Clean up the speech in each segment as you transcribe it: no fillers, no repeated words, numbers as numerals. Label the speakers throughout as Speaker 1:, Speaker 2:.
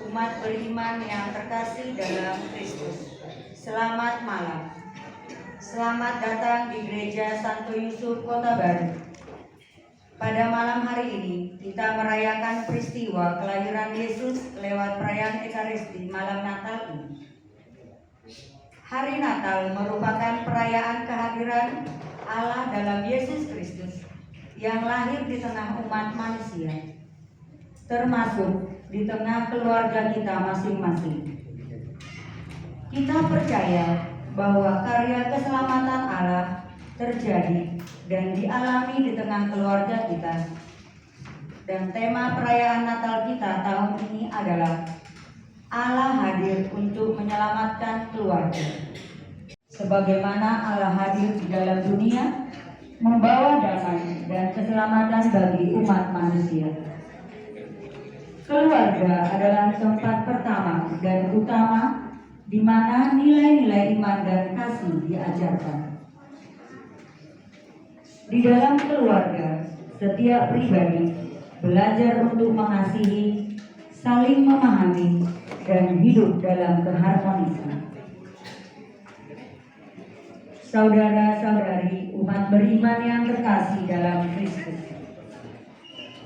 Speaker 1: umat beriman yang terkasih dalam Kristus. Selamat malam. Selamat datang di Gereja Santo Yusuf Kota Baru. Pada malam hari ini kita merayakan peristiwa kelahiran Yesus lewat perayaan Ekaristi malam Natal ini. Hari Natal merupakan perayaan kehadiran Allah dalam Yesus Kristus yang lahir di tengah umat manusia, termasuk di tengah keluarga kita masing-masing. Kita percaya bahwa karya keselamatan Allah terjadi dan dialami di tengah keluarga kita. Dan tema perayaan Natal kita tahun ini adalah Allah hadir untuk menyelamatkan keluarga. Sebagaimana Allah hadir di dalam dunia, membawa damai dan keselamatan bagi umat manusia. Keluarga adalah tempat pertama dan utama di mana nilai-nilai iman dan kasih diajarkan. Di dalam keluarga, setiap pribadi belajar untuk mengasihi, saling memahami, dan hidup dalam keharmonisan. Saudara-saudari umat beriman yang terkasih dalam Kristus,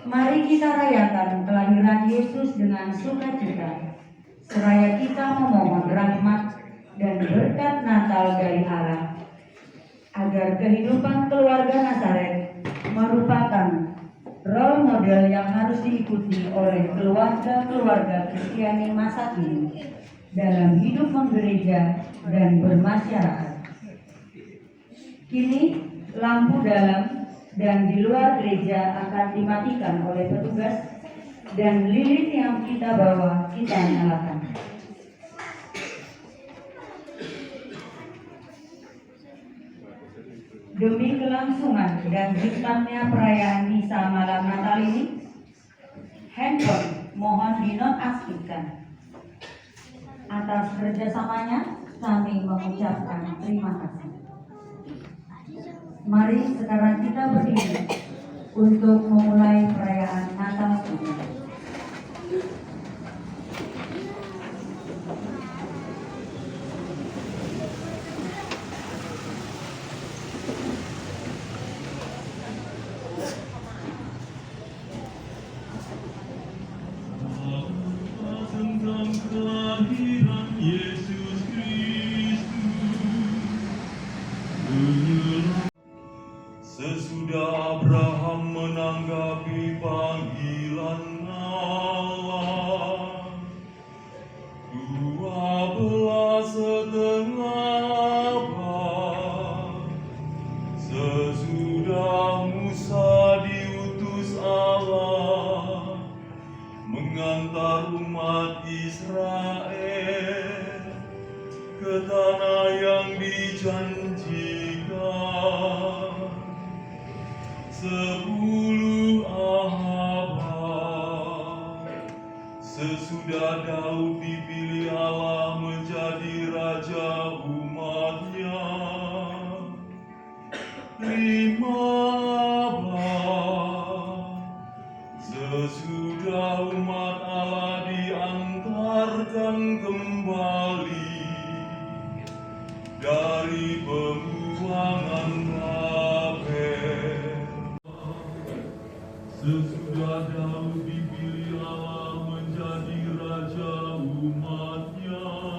Speaker 1: mari kita rayakan kelahiran Yesus dengan sukacita, seraya kita memohon rahmat dan berkat Natal dari Allah, agar kehidupan keluarga Nazaret merupakan role model yang harus diikuti oleh keluarga-keluarga Kristiani masa kini dalam hidup menggereja dan bermasyarakat. Kini lampu dalam dan di luar gereja akan dimatikan oleh petugas dan lilin yang kita bawa kita nyalakan. Demi kelangsungan dan hikmatnya perayaan misa malam Natal ini, handphone mohon dinonaktifkan. Atas kerjasamanya kami mengucapkan terima kasih. Mari sekarang kita berdiri untuk memulai perayaan Natal ini.
Speaker 2: Sesudah Abraham menanggapi panggilan Allah, 12 setengah abad, sesudah Musa diutus Allah mengantar umat Israel ke tanah yang dijanjikan. 10 abad sesudah Daud dipilih Allah menjadi raja umatnya. 15 sesudah umat Allah diantarkan kembali dari pembuangan Babel. Sesudah Daud dipilih Allah menjadi raja umatnya.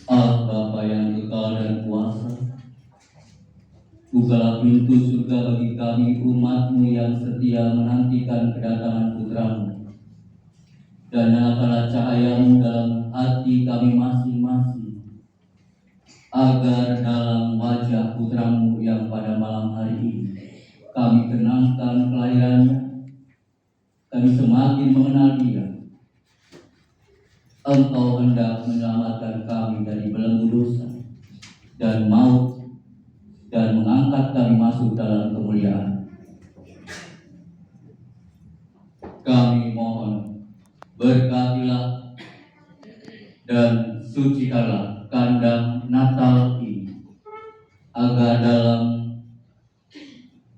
Speaker 3: Allah Bapa yang kekal dan kuasa, bukalah pintu surga bagi kami umat-Mu yang setia menantikan kedatangan Putra-Mu, dan nyalakanlah cahaya-Mu dalam hati kami masing-masing, agar dalam wajah Putra-Mu yang pada malam hari ini kami kenangkan kelahirannya, kami semakin mengenal Dia. Engkau hendak menyelamatkan kami dari belenggu dosa dan maut, dan mengangkat kami masuk dalam kemuliaan. Kami mohon, berkatilah dan sucikanlah kandang Natal ini, agar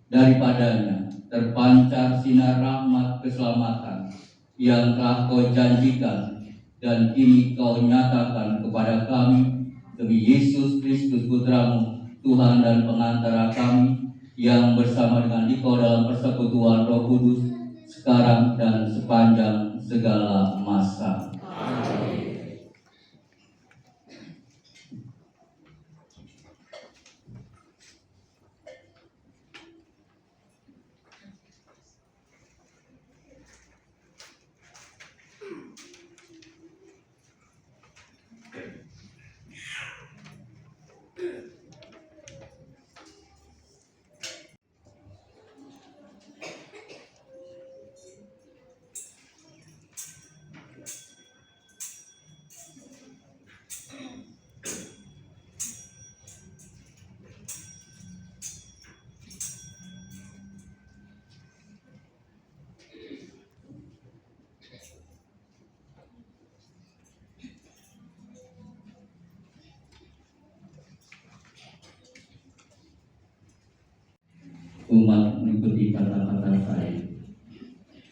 Speaker 3: daripadanya terpancar sinar rahmat keselamatan yang telah Kau janjikan dan kini Kau nyatakan kepada kami demi Yesus Kristus Putra-Mu, Tuhan dan pengantara kami, yang bersama dengan Dikau dalam persekutuan Roh Kudus, sekarang dan sepanjang segala masa. Amin. Umat mengikuti kata-kata saya.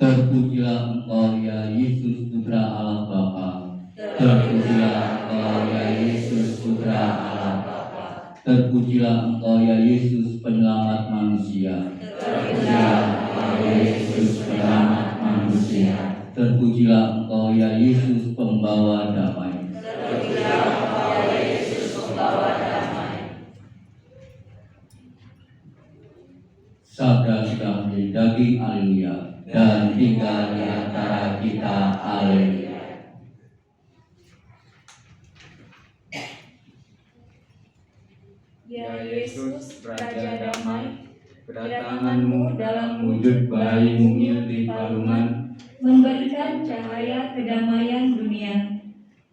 Speaker 3: Terpujilah Engkau ya Yesus Putra Allah Bapa. Terpujilah Engkau ya Yesus Putra Allah Bapa. Terpujilah Engkau ya Yesus Penyelamat manusia. Terpujilah Engkau ya Yesus Penyelamat manusia. Terpujilah Engkau ya Yesus Pembawa damai. Terpujilah Engkau ya Yesus Pembawa damai. Sabda sudah menjadi daging, haleluya, dan tinggal di antara kita, haleluya.
Speaker 4: Ya Yesus, Raja Damai, kedatangan-Mu dalam wujud bayi mungil di palungan memberikan cahaya kedamaian dunia.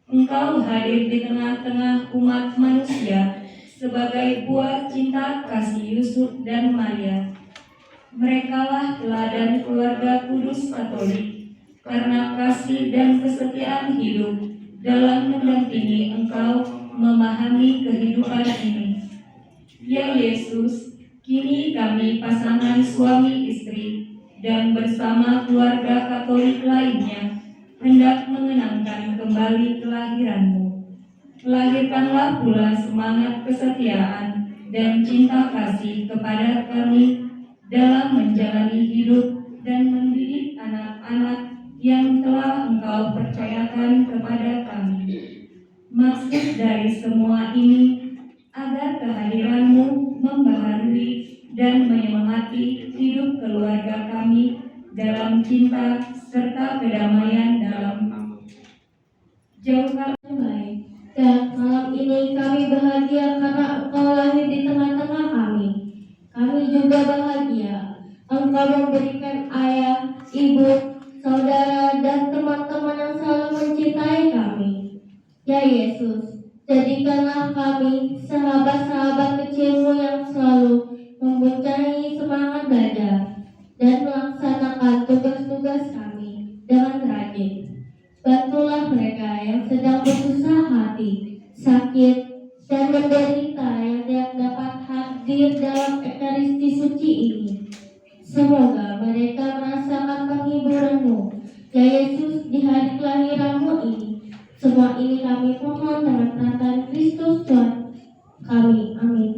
Speaker 4: Engkau hadir di tengah-tengah umat manusia sebagai buah cinta kasih Yusuf dan Maria. Merekalah teladan keluarga kudus Katolik karena kasih dan kesetiaan hidup dalam mendampingi Engkau memahami kehidupan ini. Ya Yesus, kini kami pasangan suami istri dan bersama keluarga Katolik lainnya hendak mengenangkan kembali kelahiran-Mu. Lahirkanlah pula semangat kesetiaan dan cinta kasih kepada kami dalam menjalani hidup dan mendidik anak-anak yang telah Engkau percayakan kepada kami. Maksud dari semua ini agar kehadiran dan menyemangati hidup keluarga kami dalam cinta serta kedamaian dalam jauhkan baik.
Speaker 5: Dan malam ini kami bahagia karena Engkau lahir di tengah-tengah kami. Kami juga bahagia Engkau memberikan ayah, ibu, saudara, dan teman-teman yang selalu mencintai kami. Ya Yesus, jadikanlah kami sahabat-sahabat kecilmu yang selalu mempunyai semangat belajar dan melaksanakan tugas-tugas kami dengan rajin. Bantulah mereka yang sedang bersusah hati, sakit, dan menderita yang tidak dapat hadir dalam Ekaristi suci ini. Semoga mereka merasakan penghiburan-Mu, ya Yesus, di hari kelahiran-Mu ini. Semua ini kami mohon dengan perantara Kristus Tuhan kami. Amin.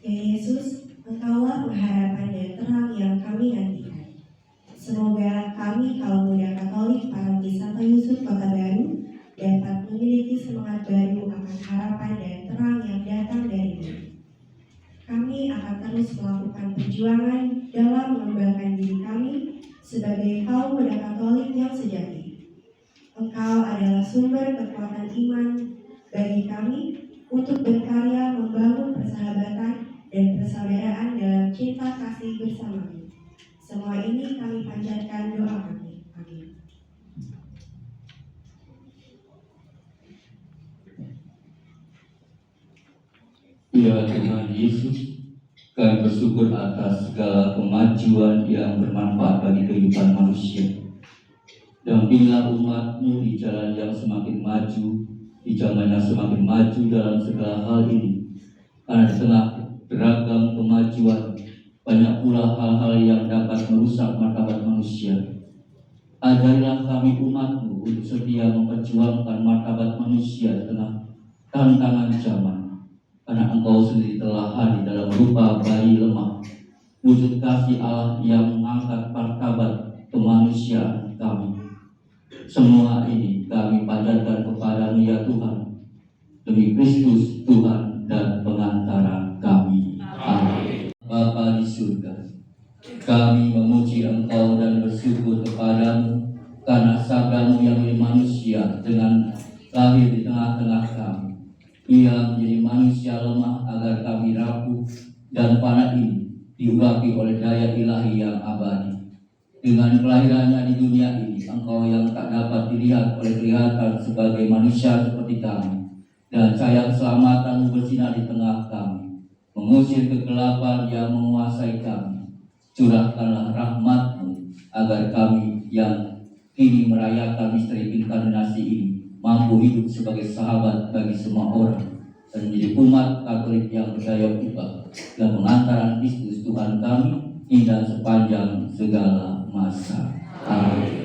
Speaker 6: Ya Yesus, Engkaulah pengharapan dan terang yang kami nantikan. Semoga kami kaum muda Katolik Paroki Santo Yusuf Kota Baru dapat memiliki semangat baru akan harapan dan terang yang datang dari-Mu. Kami akan terus melakukan perjuangan dalam mengembangkan diri kami sebagai kaum muda Katolik yang sejati. Engkau adalah sumber kekuatan iman bagi kami untuk berkarya membangun persahabatan dan persaudaraan dalam cinta kasih bersama-Mu. Semua ini kami panjatkan doa kami. Amin.
Speaker 3: Ya Tuhan Yesus, kami bersyukur atas segala kemajuan yang bermanfaat bagi kehidupan manusia. Dampinglah umat-Mu di jalan yang semakin maju, di zaman yang semakin maju dalam segala hal ini. Karena di tengah beragam kemajuan, banyak pula hal-hal yang dapat merusak martabat manusia. Ajarilah kami umat-Mu untuk setia memperjuangkan martabat manusia di tengah tantangan zaman. Karena Engkau sendiri telah hadir dalam rupa bayi lemah, wujud kasih Allah yang mengangkat martabat kemanusiaan kami. Semua ini kami panjatkan kepada-Mu ya Tuhan, demi Kristus Tuhan dan pengantara kami. Amin. Bapa di surga, kami memuji Engkau dan bersyukur kepada-Mu karena sabda-Mu yang menjadi manusia dengan lahir di tengah-tengah kami. Ia menjadi manusia lemah agar kami rapuh dan panah ini diurapi oleh daya ilahi yang abadi. Dengan kelahirannya di dunia ini, Engkau yang tak dapat dilihat oleh kelihatan sebagai manusia seperti kami, dan cahaya keselamatan-Mu bersinar di tengah kami, mengusir kegelapan yang menguasai kami. Curahkanlah rahmat-Mu agar kami yang kini merayakan misteri inkarnasi ini mampu hidup sebagai sahabat bagi semua orang dan menjadi umat Katolik yang berdaya ubah dan pengantaran Kristus Tuhan kami hingga sepanjang segala masa. Amin.